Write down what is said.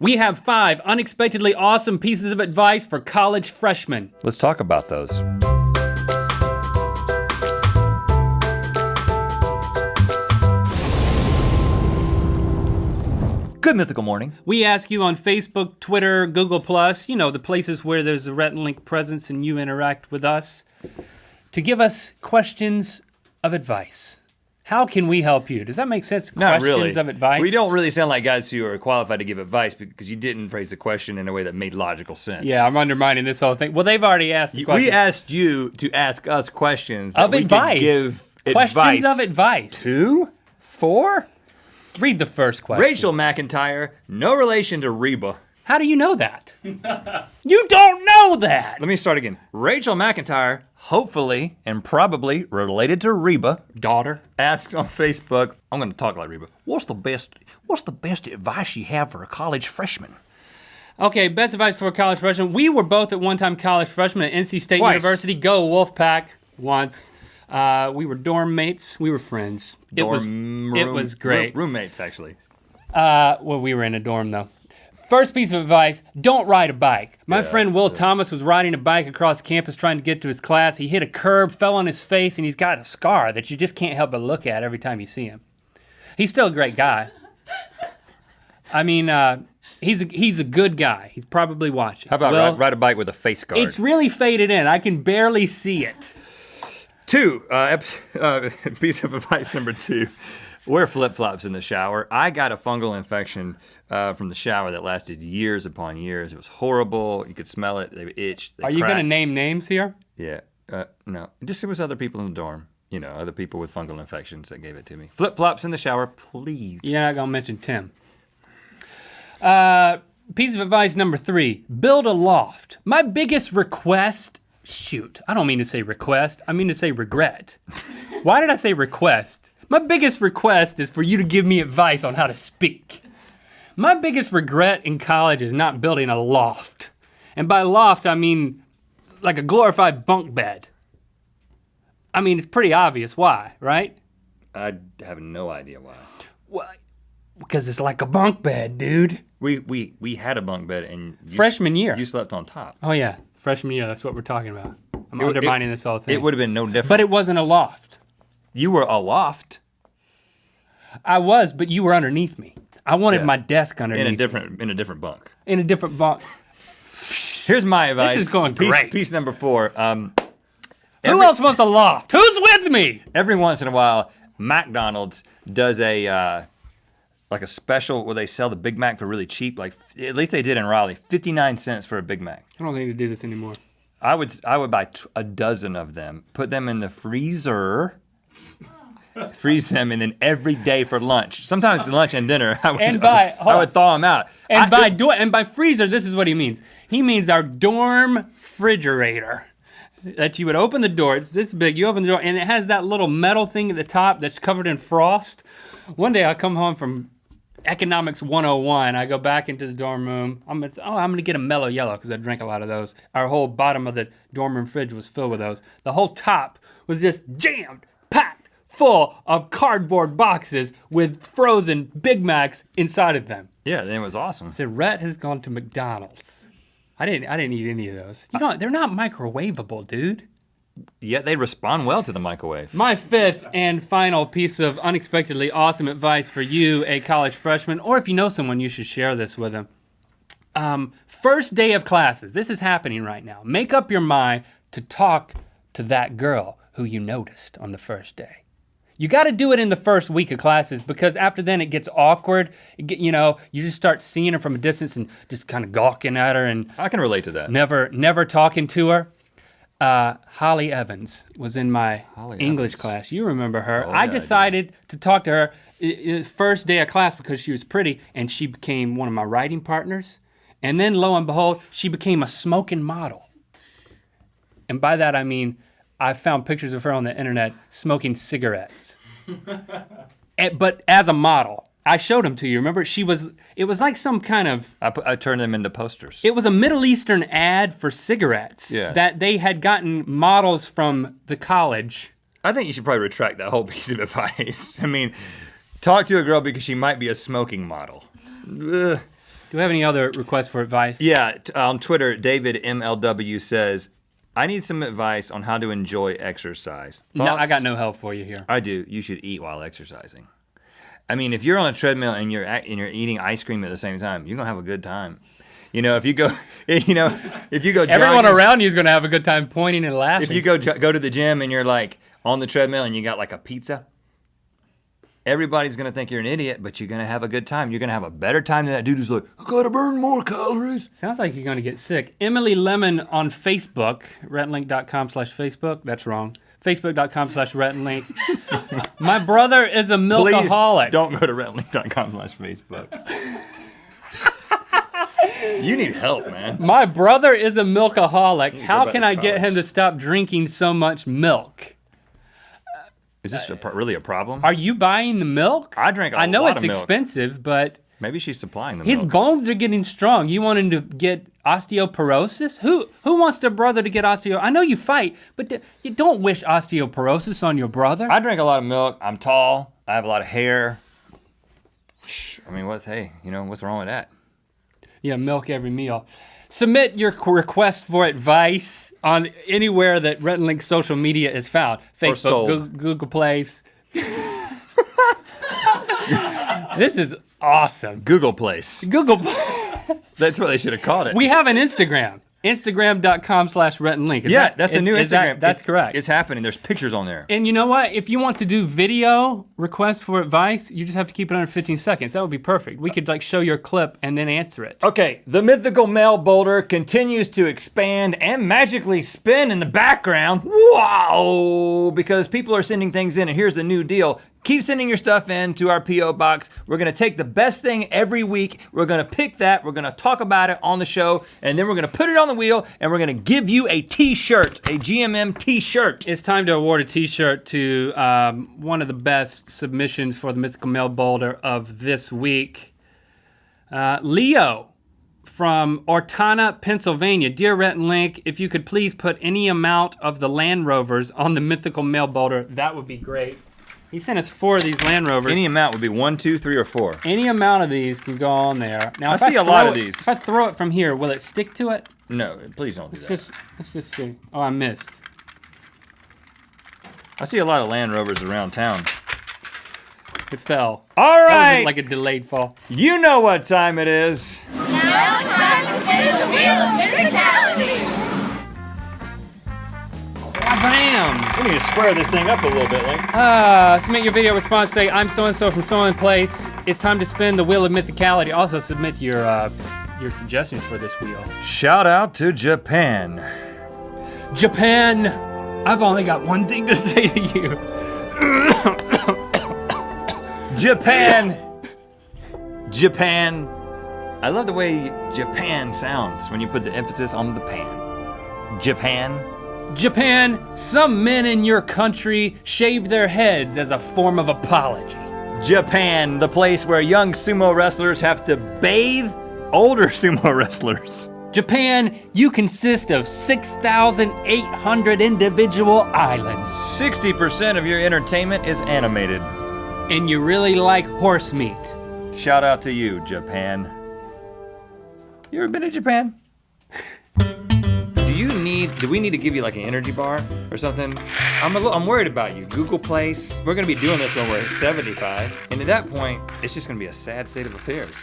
We have 5 unexpectedly awesome pieces of advice for college freshmen. Let's talk about those. Good Mythical Morning. We ask you on Facebook, Twitter, Google+, you know, the places where there's a Rhett and Link presence and you interact with us, to give us questions of advice. How can we help you? Does that make sense? Not questions really. of advice? We don't really sound like guys who are qualified to give advice because you didn't phrase the question in a way that made logical sense. Yeah, I'm undermining this whole thing. Well, they've already asked the question. We asked you to ask us questions that of we advice. could give Questions of advice. 2, 4. Read the first question. Rachel McIntyre, no relation to Reba. How do you know that? You don't know that! Let me start again. Rachel McIntyre, hopefully and probably related to Reba, Daughter. asks on Facebook, I'm gonna talk like Reba, what's the best advice you have for a college freshman? Okay, best advice for a college freshman. We were both at one time college freshmen at NC State Twice. University. Go Wolfpack once. We were dorm mates. We were friends. It was great. Roommates, actually. Well, we were in a dorm though. First piece of advice, don't ride a bike. My friend Will Thomas was riding a bike across campus trying to get to his class. He hit a curb, fell on his face, and he's got a scar that you just can't help but look at every time you see him. He's still a great guy. I mean, he's a good guy. He's probably watching. How about Will, ride a bike with a face guard? It's really faded in. I can barely see it. 2, piece of advice number 2, wear flip-flops in the shower. I got a fungal infection from the shower that lasted years upon years. It was horrible. You could smell it. They itched. They Are you gonna name names here? Yeah, no. Just it was other people in the dorm. You know, other people with fungal infections that gave it to me. Flip-flops in the shower, please. You're not gonna mention Tim. Piece of advice number 3, build a loft. My biggest request, I don't mean to say request, I mean to say regret. Why did I say request? My biggest request is for you to give me advice on how to speak. My biggest regret in college is not building a loft. And by loft, I mean like a glorified bunk bed. I mean, it's pretty obvious why, right? I have no idea why. Well, because it's like a bunk bed, dude. We had a bunk bed and Freshman year. You slept on top. Oh yeah, freshman year, that's what we're talking about. I'm undermining this whole thing. It would have been no different. But it wasn't a loft. You were a loft. I was, but you were underneath me. I wanted my desk underneath in a different bunk. In a different bunk. Here's my advice. This is going great. Piece number 4. Who else wants a loft? Who's with me? Every once in a while, McDonald's does a like a special where they sell the Big Mac for really cheap. Like at least they did in Raleigh, 59 cents for a Big Mac. I don't think they do this anymore. I would buy a dozen of them, put them in the freezer, freeze them, and then every day for lunch. Sometimes lunch and dinner, I would thaw them out. And by freezer, this is what he means. He means our dorm refrigerator. That you would open the door, it's this big, you open the door, and it has that little metal thing at the top that's covered in frost. One day I come home from Economics 101, I go back into the dorm room, I'm gonna get a mellow yellow, because I drank a lot of those. Our whole bottom of the dorm room fridge was filled with those. The whole top was just jammed, packed, full of cardboard boxes with frozen Big Macs inside of them. Yeah, it was awesome. I said, Rhett has gone to McDonald's. I didn't eat any of those. They're not microwavable, dude. Yet they respond well to the microwave. My 5th and final piece of unexpectedly awesome advice for you, a college freshman, or if you know someone, you should share this with them. First day of classes, this is happening right now. Make up your mind to talk to that girl who you noticed on the first day. You gotta do it in the first week of classes because after then it gets awkward. You just start seeing her from a distance and just kind of gawking at her and I can relate to that. Never talking to her. Holly Evans was in my English class. You remember her. I decided to talk to her first day of class because she was pretty and she became one of my writing partners. And then lo and behold, she became a smoking model. And by that I mean, I found pictures of her on the internet smoking cigarettes. But as a model, I showed them to you. Remember, it was like some kind of... I turned them into posters. It was a Middle Eastern ad for cigarettes that they had gotten models from the college. I think you should probably retract that whole piece of advice. I mean, talk to a girl because she might be a smoking model. Ugh. Do we have any other requests for advice? Yeah, on Twitter, David MLW says, I need some advice on how to enjoy exercise. No, I Thoughts? got no help for you here. I do. You should eat while exercising. I mean, if you're on a treadmill and you're eating ice cream at the same time, you're gonna have a good time. You know, if you go, if you go, Everyone jogging, around you is going to have a good time pointing and laughing. if you go to the gym and you're like on the treadmill and you got like a pizza, everybody's gonna think you're an idiot, but you're gonna have a good time. You're gonna have a better time than that dude who's like, I gotta burn more calories. Sounds like you're going to get sick. Emily Lemon on Facebook, RhettandLink.com/Facebook. That's wrong. Facebook.com/RhettandLink. My brother is a milkaholic. Please don't go to RhettandLink.com/Facebook. You need help, man. My brother is a milkaholic. How back can to I get him college. to stop drinking so much milk? Is this really a problem? Are you buying the milk? I drank a I know lot it's of milk. expensive, but Maybe she's supplying the his milk. bones are getting strong. You want him to get osteoporosis? Who wants their brother to get I know you fight, but you don't wish osteoporosis on your brother. I drink a lot of milk. I'm tall. I have a lot of hair. I mean, what's wrong with that? Yeah, milk every meal. Submit your request for advice on anywhere that Rhett and Link social media is found. Facebook, sold. Google Plays. This is awesome. Google Place. Google. That's what they should have called it. We have an Instagram. Instagram.com/RhettandLink. Yeah, that's a new Instagram. That's correct. It's happening. There's pictures on there. And you know what? If you want to do video requests for advice, you just have to keep it under 15 seconds. That would be perfect. We could like show your clip and then answer it. Okay, the mythical mail boulder continues to expand and magically spin in the background. Wow! Because people are sending things in, and here's the new deal. Keep sending your stuff in to our P.O. box. We're gonna take the best thing every week. We're gonna pick that. We're gonna talk about it on the show, and then we're gonna put it on the wheel, and we're gonna give you a t-shirt, a GMM t-shirt. It's time to award a t-shirt to one of the best submissions for the Mythical Mail Boulder of this week. Leo from Ortana, Pennsylvania. Dear Rhett and Link, if you could please put any amount of the Land Rovers on the Mythical Mail Boulder, that would be great. He sent us 4 of these Land Rovers. Any amount would be 1, 2, 3, or 4. Any amount of these can go on there. Now, I if see a lot of throw it- these. If I throw it from here, will it stick to it? No, please don't do that. Let's just see. Oh, I missed. I see a lot of Land Rovers around town. It fell. All That right, was like a delayed fall. you know what time it is. Now it's time to spin the wheel of mythicality. Shazam! We need to square this thing up a little bit, Link. Submit your video response. Say, I'm so-and-so from so-and place. It's time to spin the wheel of mythicality. Also, submit your suggestions for this wheel. Shout out to Japan. Japan! I've only got one thing to say to you. Japan. Japan. I love the way Japan sounds when you put the emphasis on the pan. Japan. Japan, some men in your country shave their heads as a form of apology. Japan, the place where young sumo wrestlers have to bathe older sumo wrestlers. Japan, you consist of 6,800 individual islands. 60% of your entertainment is animated. And you really like horse meat. Shout out to you, Japan. You ever been to Japan? Do we need to give you like an energy bar or something? I'm worried about you. Google Place. We're gonna be doing this when we're 75. And at that point, it's just gonna be a sad state of affairs.